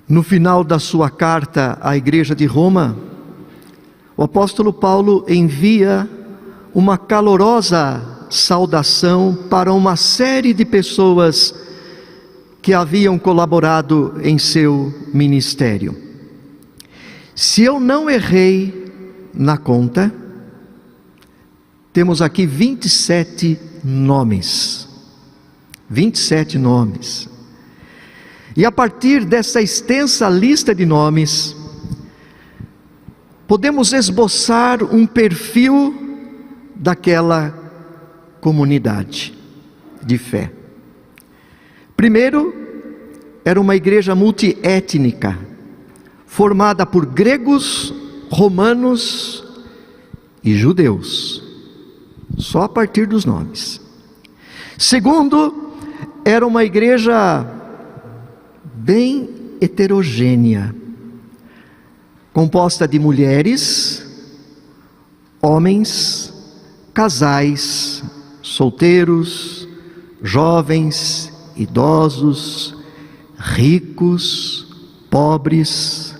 No final da sua carta à igreja de Roma, o apóstolo Paulo envia uma calorosa saudação para uma série de pessoas que haviam colaborado em seu ministério. Se eu não errei na conta, temos aqui 27 nomes. 27 nomes. E a partir dessa extensa lista de nomes, podemos esboçar um perfil daquela comunidade de fé. Primeiro, era uma igreja multiétnica, formada por gregos, romanos e judeus. Só a partir dos nomes. Segundo, era uma igreja bem heterogênea, composta de mulheres, homens, casais, solteiros, jovens, idosos, ricos, pobres,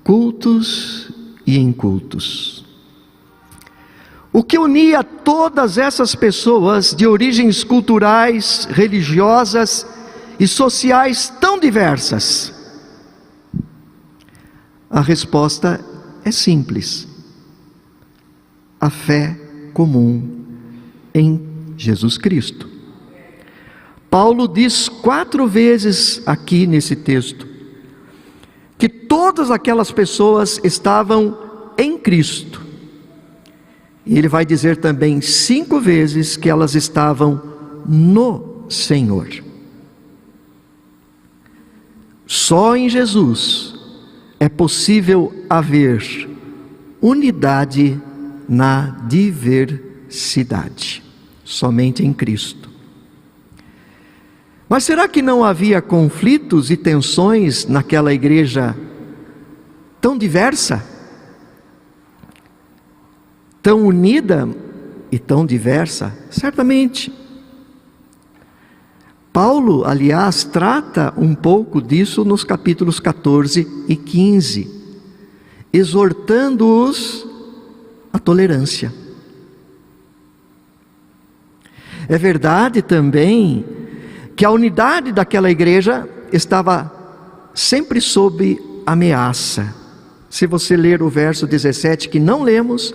cultos e incultos. O que unia todas essas pessoas de origens culturais, religiosas e sociais tão diversas? A resposta é simples: a fé comum em Jesus Cristo. Paulo diz 4 vezes aqui nesse texto que todas aquelas pessoas estavam em Cristo. E ele vai dizer também 5 vezes que elas estavam no Senhor. Só em Jesus é possível haver unidade na diversidade. Somente em Cristo. Mas será que não havia conflitos e tensões naquela igreja tão diversa? Tão unida e tão diversa? Certamente. Paulo, aliás, trata um pouco disso nos capítulos 14 e 15, exortando-os à tolerância. É verdade também que a unidade daquela igreja estava sempre sob ameaça. Se você ler o verso 17 que não lemos,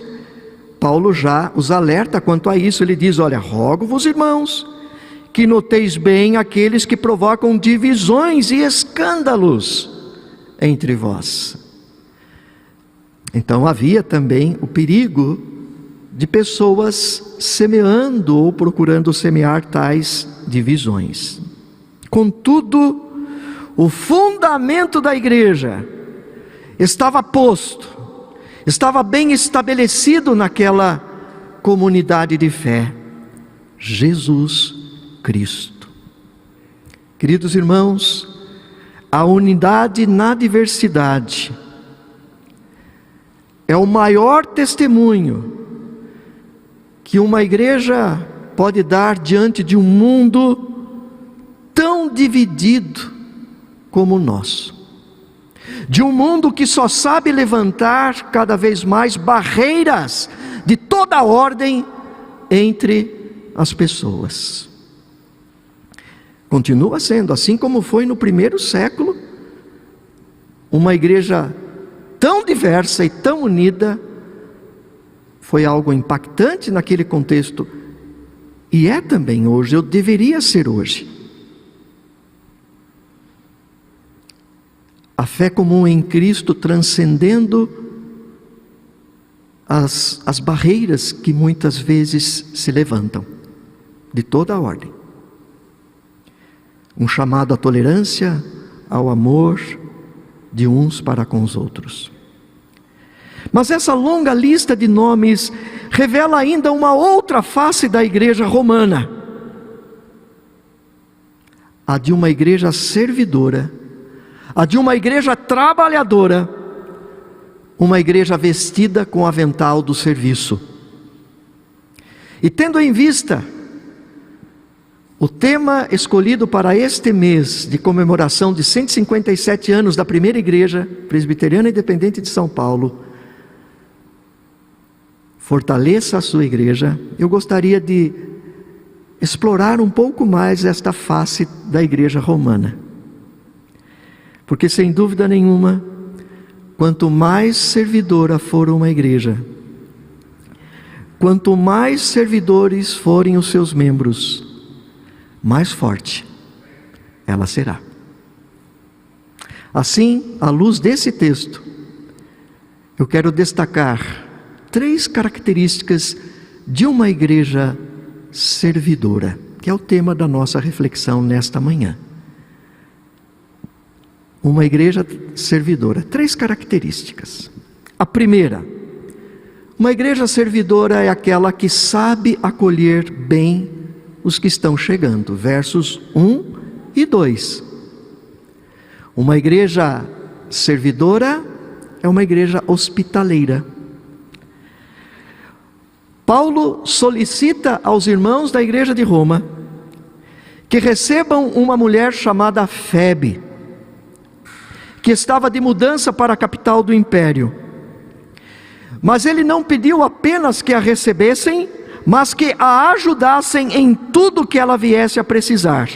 Paulo já os alerta quanto a isso. Ele diz: olha, rogo-vos, irmãos, que noteis bem aqueles que provocam divisões e escândalos entre vós. Então havia também o perigo de pessoas semeando ou procurando semear tais divisões. Contudo, o fundamento da igreja estava posto, estava bem estabelecido naquela comunidade de fé: Jesus Cristo. Queridos irmãos, a unidade na diversidade é o maior testemunho que uma igreja pode dar diante de um mundo tão dividido como o nosso, de um mundo que só sabe levantar cada vez mais barreiras de toda ordem entre as pessoas. Continua sendo, assim como foi no primeiro século, uma igreja tão diversa e tão unida. Foi algo impactante naquele contexto, e é também hoje, ou deveria ser hoje. A fé comum em Cristo transcendendo as barreiras que muitas vezes se levantam, de toda a ordem. Um chamado à tolerância, ao amor de uns para com os outros. Mas essa longa lista de nomes revela ainda uma outra face da igreja romana, a de uma igreja servidora, a de uma igreja trabalhadora, uma igreja vestida com o avental do serviço. E tendo em vista O tema escolhido para este mês de comemoração de 157 anos da primeira igreja presbiteriana independente de São Paulo, fortaleça a sua igreja. Eu gostaria de explorar um pouco mais esta face da igreja romana. Porque sem dúvida nenhuma, quanto mais servidora for uma igreja, quanto mais servidores forem os seus membros, mais forte ela será. Assim, à luz desse texto, eu quero destacar 3 características de uma igreja servidora, que é o tema da nossa reflexão nesta manhã. Uma igreja servidora, 3 características. A primeira, uma igreja servidora é aquela que sabe acolher bem os que estão chegando, versos 1 e 2. Uma igreja servidora é uma igreja hospitaleira. Paulo solicita aos irmãos da igreja de Roma que recebam uma mulher chamada Febe, que estava de mudança para a capital do império. Mas ele não pediu apenas que a recebessem, mas que a ajudassem em tudo que ela viesse a precisar.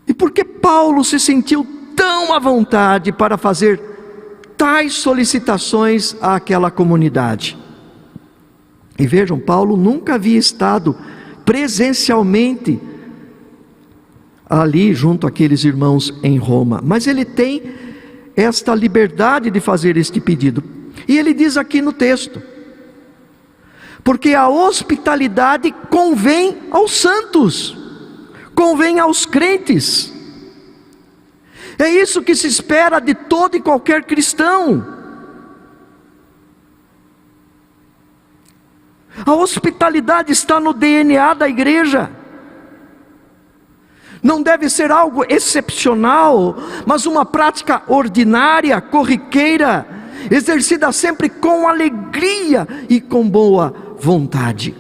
E por que Paulo se sentiu tão à vontade para fazer tais solicitações àquela comunidade? E vejam, Paulo nunca havia estado presencialmente ali junto àqueles irmãos em Roma, mas ele tem esta liberdade de fazer este pedido. E ele diz aqui no texto: porque a hospitalidade convém aos santos, convém aos crentes. É isso que se espera de todo e qualquer cristão. A hospitalidade está no DNA da igreja. Não deve ser algo excepcional, mas uma prática ordinária, corriqueira, exercida sempre com alegria e com boa vontade.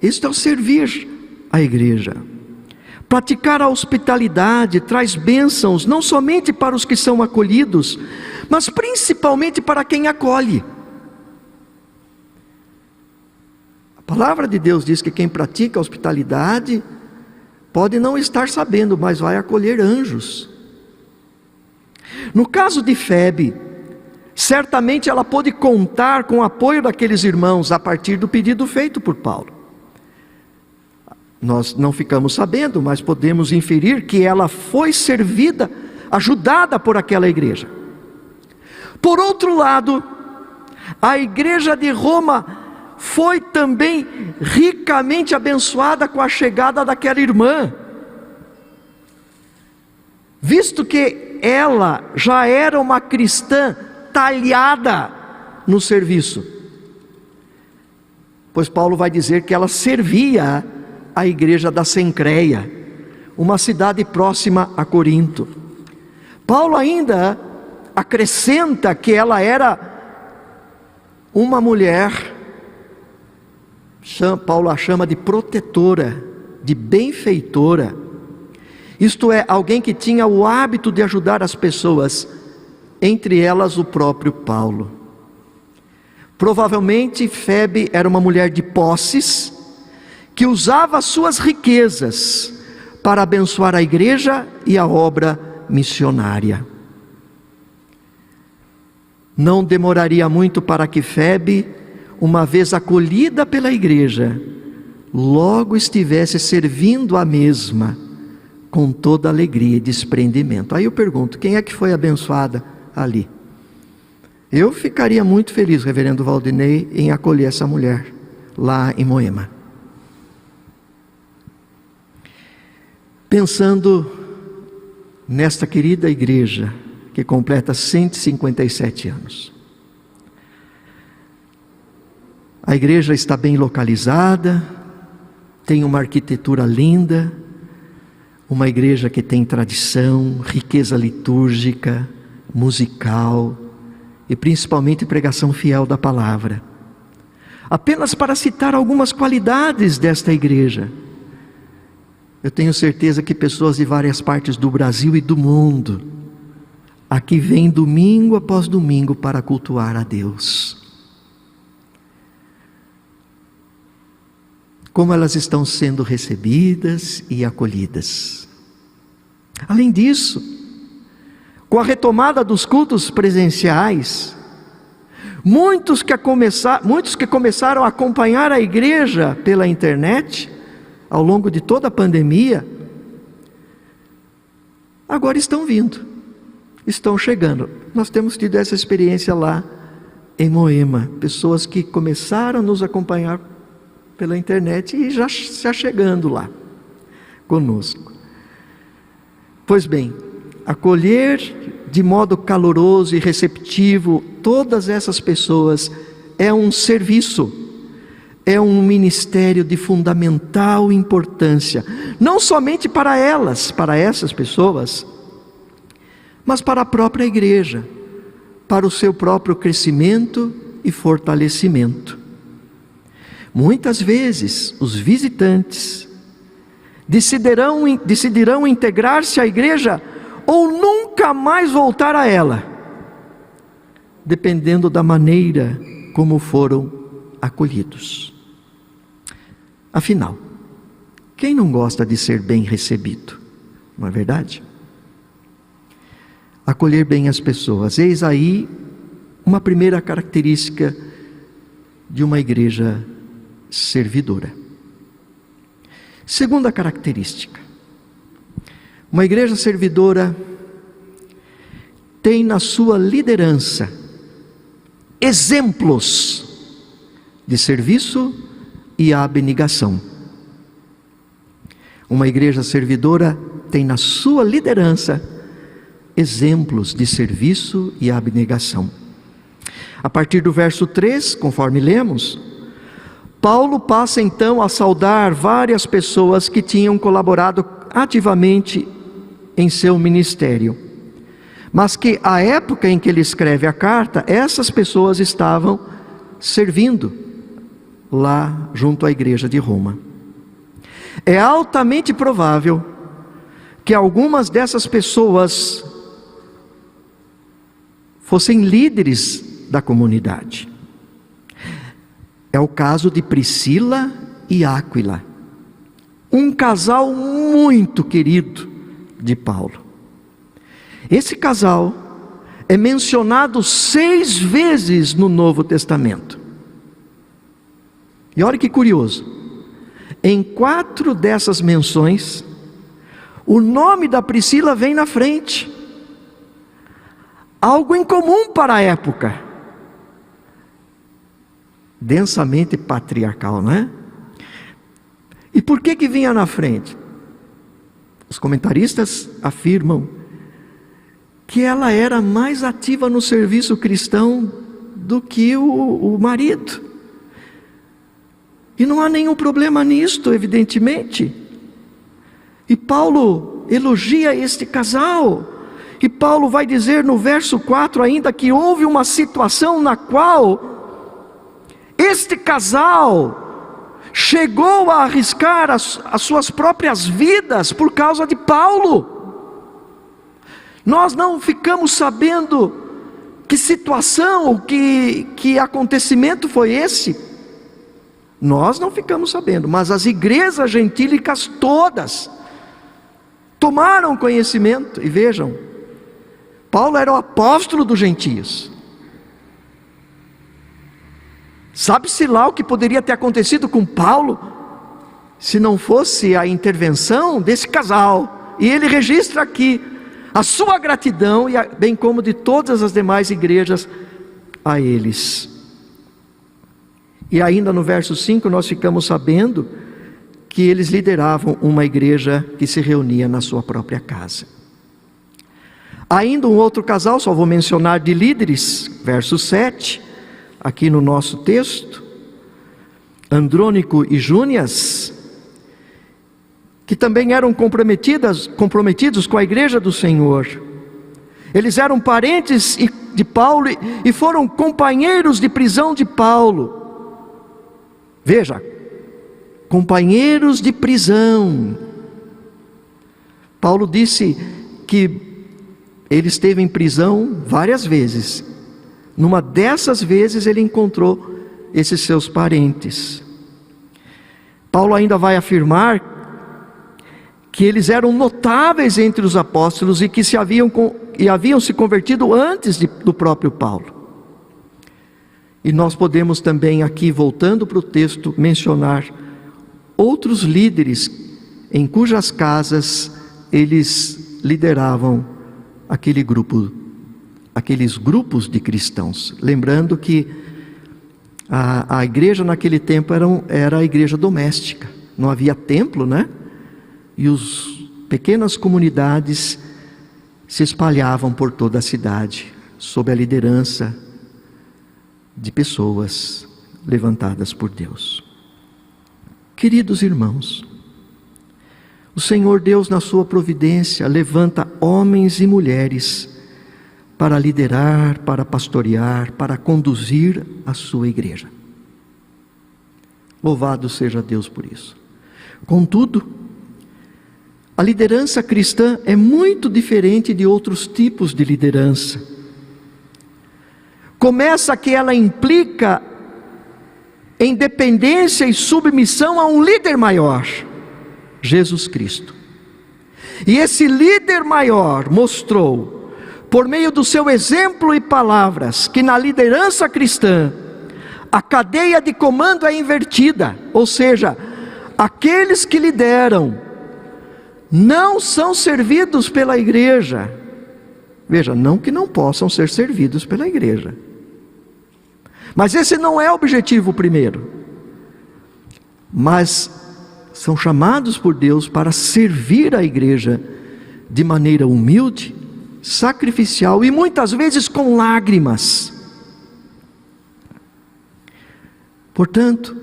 Isto é o servir a igreja. Praticar a hospitalidade traz bênçãos não somente para os que são acolhidos, mas principalmente para quem acolhe. A palavra de Deus diz que quem pratica a hospitalidade pode não estar sabendo, mas vai acolher anjos. No caso de Febe, certamente ela pôde contar com o apoio daqueles irmãos a partir do pedido feito por Paulo. Nós não ficamos sabendo, mas podemos inferir que ela foi servida, ajudada por aquela igreja. Por outro lado, a igreja de Roma foi também ricamente abençoada com a chegada daquela irmã, visto que ela já era uma cristã talhada no serviço. Pois Paulo vai dizer que ela servia a igreja da Cencreia, uma cidade próxima a Corinto. Paulo ainda acrescenta que ela era uma mulher, Paulo a chama de protetora, de benfeitora. Isto é, alguém que tinha o hábito de ajudar as pessoas, entre elas o próprio Paulo. Provavelmente Febe era uma mulher de posses, que usava suas riquezas para abençoar a igreja e a obra missionária. Não demoraria muito para que Febe, uma vez acolhida pela igreja, logo estivesse servindo a mesma com toda alegria e desprendimento. Aí eu pergunto, quem é que foi abençoada ali? Eu ficaria muito feliz, reverendo Valdinei, em acolher essa mulher lá em Moema. Pensando nesta querida igreja que completa 157 anos. A igreja está bem localizada, tem uma arquitetura linda, uma igreja que tem tradição, riqueza litúrgica, musical e principalmente pregação fiel da palavra. Apenas para citar algumas qualidades desta igreja. Eu tenho certeza que pessoas de várias partes do Brasil e do mundo aqui vêm domingo após domingo para cultuar a Deus. Como elas estão sendo recebidas e acolhidas. Além disso, com a retomada dos cultos presenciais, muitos que começaram a acompanhar a igreja pela internet, ao longo de toda a pandemia, agora estão vindo, estão chegando. Nós temos tido essa experiência lá em Moema, pessoas que começaram a nos acompanhar pela internet e já chegando lá conosco. Pois bem, acolher de modo caloroso e receptivo todas essas pessoas é um serviço, é um ministério de fundamental importância, não somente para elas, para essas pessoas, mas para a própria igreja, para o seu próprio crescimento e fortalecimento. Muitas vezes os visitantes decidirão integrar-se à igreja ou nunca mais voltar a ela, dependendo da maneira como foram acolhidos. Afinal, quem não gosta de ser bem recebido? Não é verdade? Acolher bem as pessoas, eis aí uma primeira característica de uma igreja servidora. Segunda característica, uma igreja servidora tem na sua liderança exemplos de serviço e abnegação. Uma igreja servidora tem na sua liderança exemplos de serviço e abnegação. A partir do verso 3, conforme lemos, Paulo passa então a saudar várias pessoas que tinham colaborado ativamente em seu ministério, mas que à época em que ele escreve a carta, essas pessoas estavam servindo lá junto à igreja de Roma. É altamente provável que algumas dessas pessoas fossem líderes da comunidade. É o caso de Priscila e Áquila, um casal muito querido de Paulo. Esse casal é mencionado 6 vezes no Novo Testamento. E olha que curioso, em 4 dessas menções, o nome da Priscila vem na frente. Algo incomum para a época. Densamente patriarcal, não é? E por que vinha na frente? Os comentaristas afirmam que ela era mais ativa no serviço cristão do que o marido. E não há nenhum problema nisto, evidentemente. E Paulo elogia este casal. E Paulo vai dizer no verso 4 ainda que houve uma situação na qual este casal chegou a arriscar as suas próprias vidas por causa de Paulo. Nós não ficamos sabendo que situação, que acontecimento foi esse. Nós não ficamos sabendo, mas as igrejas gentílicas todas tomaram conhecimento. E vejam, Paulo era o apóstolo dos gentios. Sabe-se lá o que poderia ter acontecido com Paulo se não fosse a intervenção desse casal. E ele registra aqui a sua gratidão, bem como de todas as demais igrejas a eles. E ainda no verso 5 nós ficamos sabendo que eles lideravam uma igreja que se reunia na sua própria casa. Ainda um outro casal, só vou mencionar de líderes, verso 7, aqui no nosso texto, Andrônico e Júnias, que também eram comprometidos com a igreja do Senhor. Eles eram parentes de Paulo e foram companheiros de prisão de Paulo. Veja, companheiros de prisão. Paulo disse que ele esteve em prisão várias vezes. Numa dessas vezes ele encontrou esses seus parentes. Paulo ainda vai afirmar que eles eram notáveis entre os apóstolos e que haviam se convertido antes do próprio Paulo. E nós podemos também aqui, voltando para o texto, mencionar outros líderes em cujas casas eles lideravam aqueles grupos de cristãos. Lembrando que a igreja naquele tempo era a igreja doméstica, não havia templo, né? E as pequenas comunidades se espalhavam por toda a cidade, sob a liderança de pessoas levantadas por Deus. Queridos irmãos, o Senhor Deus, na sua providência, levanta homens e mulheres para liderar, para pastorear, para conduzir a sua igreja. Louvado seja Deus por isso. Contudo, a liderança cristã é muito diferente de outros tipos de liderança. Começa que ela implica em dependência e submissão a um líder maior, Jesus Cristo. E esse líder maior mostrou, por meio do seu exemplo e palavras, que na liderança cristã, a cadeia de comando é invertida, ou seja, aqueles que lideram não são servidos pela igreja. Veja, não que não possam ser servidos pela igreja, mas esse não é o objetivo primeiro. Mas são chamados por Deus para servir a igreja de maneira humilde, sacrificial e muitas vezes com lágrimas. Portanto,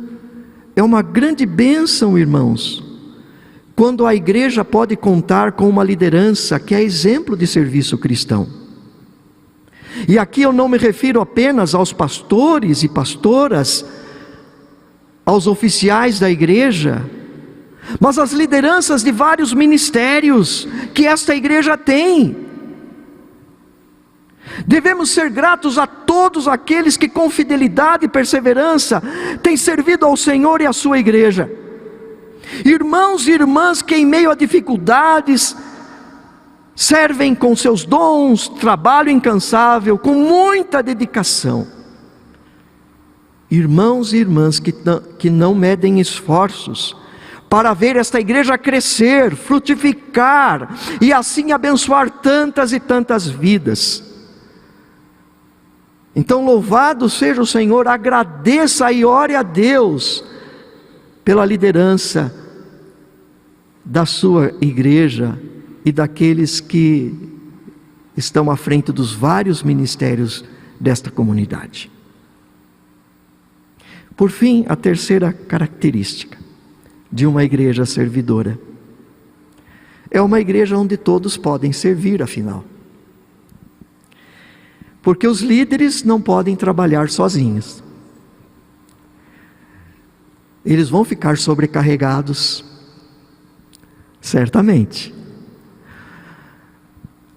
é uma grande bênção, irmãos, quando a igreja pode contar com uma liderança que é exemplo de serviço cristão. E aqui eu não me refiro apenas aos pastores e pastoras, aos oficiais da igreja, mas às lideranças de vários ministérios que esta igreja tem. Devemos ser gratos a todos aqueles que com fidelidade e perseverança têm servido ao Senhor e à sua igreja. Irmãos e irmãs que em meio a dificuldades servem com seus dons, trabalho incansável, com muita dedicação. Irmãos e irmãs que não medem esforços para ver esta igreja crescer, frutificar e assim abençoar tantas e tantas vidas. Então louvado seja o Senhor, agradeça e ore a Deus pela liderança da sua igreja e daqueles que estão à frente dos vários ministérios desta comunidade. Por fim, a terceira característica de uma igreja servidora é uma igreja onde todos podem servir, afinal. Porque os líderes não podem trabalhar sozinhos. Eles vão ficar sobrecarregados, certamente.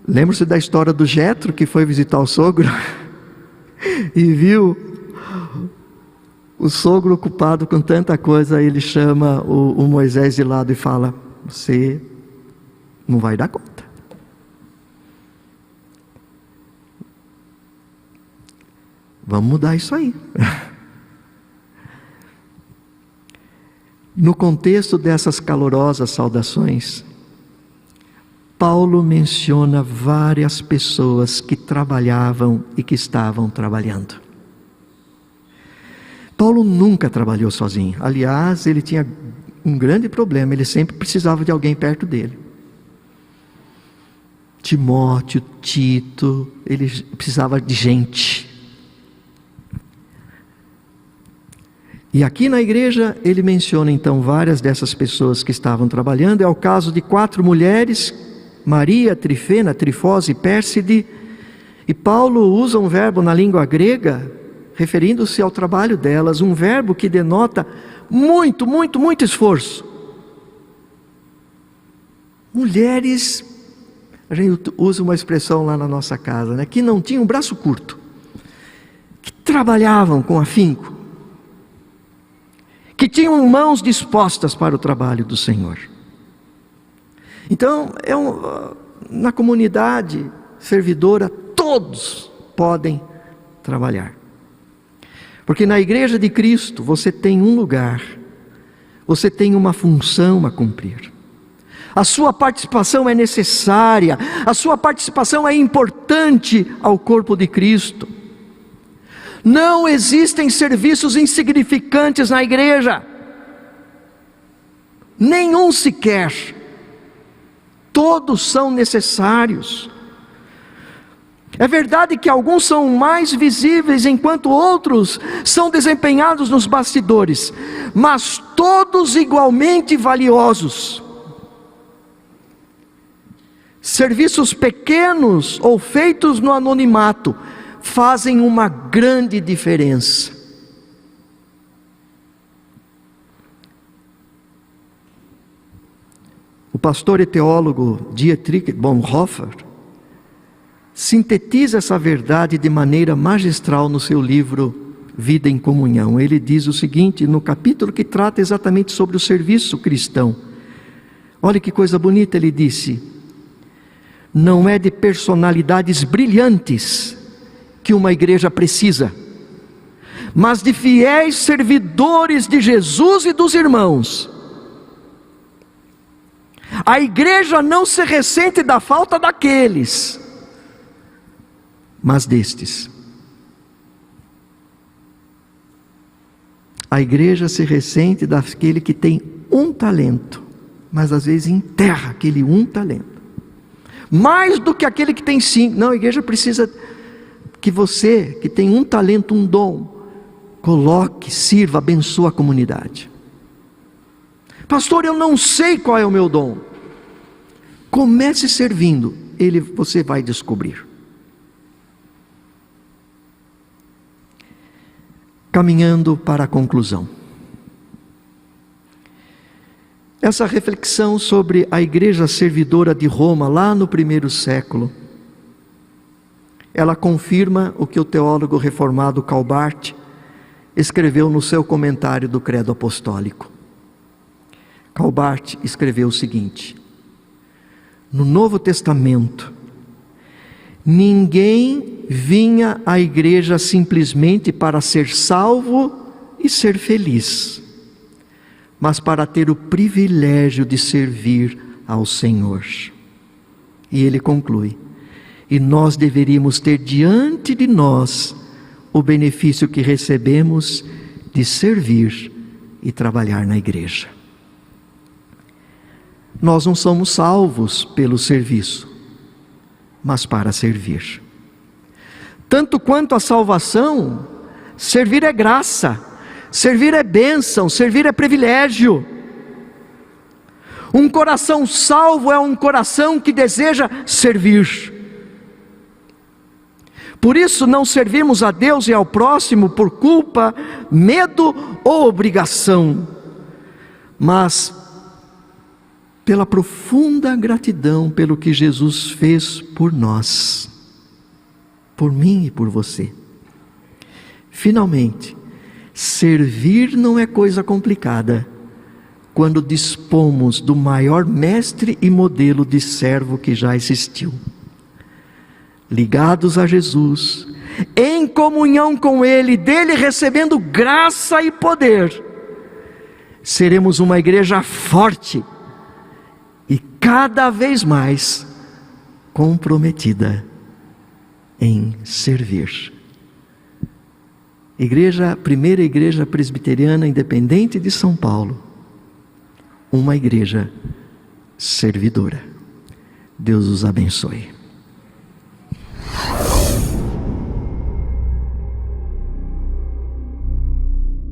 Lembra-se da história do Jetro, que foi visitar o sogro e viu o sogro ocupado com tanta coisa. Ele chama o Moisés de lado e fala: você não vai dar conta. Vamos mudar isso aí. No contexto dessas calorosas saudações, Paulo menciona várias pessoas que trabalhavam e que estavam trabalhando. Paulo nunca trabalhou sozinho. Aliás, ele tinha um grande problema, ele sempre precisava de alguém perto dele. Timóteo, Tito, ele precisava de gente. E aqui na igreja ele menciona então várias dessas pessoas que estavam trabalhando. É o caso de 4 mulheres, Maria, Trifena, Trifose e Pérside. E Paulo usa um verbo na língua grega referindo-se ao trabalho delas, um verbo que denota muito, muito, muito esforço. Mulheres, a gente usa uma expressão lá na nossa casa, né, que não tinham braço curto, que trabalhavam com afinco, que tinham mãos dispostas para o trabalho do Senhor. Então, na comunidade servidora, todos podem trabalhar. Porque na igreja de Cristo, você tem um lugar, você tem uma função a cumprir. A sua participação é necessária, a sua participação é importante ao corpo de Cristo. Não existem serviços insignificantes na igreja, nenhum sequer. Todos são necessários. É verdade que alguns são mais visíveis, enquanto outros são desempenhados nos bastidores, mas todos igualmente valiosos. Serviços pequenos ou feitos no anonimato fazem uma grande diferença. O pastor e teólogo Dietrich Bonhoeffer sintetiza essa verdade de maneira magistral no seu livro Vida em Comunhão. Ele diz o seguinte, no capítulo que trata exatamente sobre o serviço cristão. Olha que coisa bonita, ele disse: não é de personalidades brilhantes que uma igreja precisa, mas de fiéis servidores de Jesus e dos irmãos. A igreja não se ressente da falta daqueles, mas destes. A igreja se ressente daquele que tem um talento, mas às vezes enterra aquele um talento, mais do que aquele que tem 5. Não, a igreja precisa que você, que tem um talento, um dom, coloque, sirva, abençoe a comunidade. Pastor, eu não sei qual é o meu dom. Comece servindo, você vai descobrir. Caminhando para a conclusão. Essa reflexão sobre a igreja servidora de Roma, lá no primeiro século, ela confirma o que o teólogo reformado Calbart escreveu no seu comentário do Credo Apostólico. Calbart escreveu o seguinte: no Novo Testamento, ninguém vinha à igreja simplesmente para ser salvo e ser feliz, mas para ter o privilégio de servir ao Senhor. E ele conclui: e nós deveríamos ter diante de nós o benefício que recebemos de servir e trabalhar na igreja. Nós não somos salvos pelo serviço, mas para servir. Tanto quanto a salvação, servir é graça, servir é bênção, servir é privilégio. Um coração salvo é um coração que deseja servir. Por isso não servimos a Deus e ao próximo por culpa, medo ou obrigação, mas pela profunda gratidão pelo que Jesus fez por nós, por mim e por você. Finalmente, servir não é coisa complicada quando dispomos do maior mestre e modelo de servo que já existiu. Ligados a Jesus, em comunhão com Ele, dele recebendo graça e poder, seremos uma igreja forte e cada vez mais comprometida em servir. Primeira Igreja Presbiteriana Independente de São Paulo, uma igreja servidora. Deus os abençoe.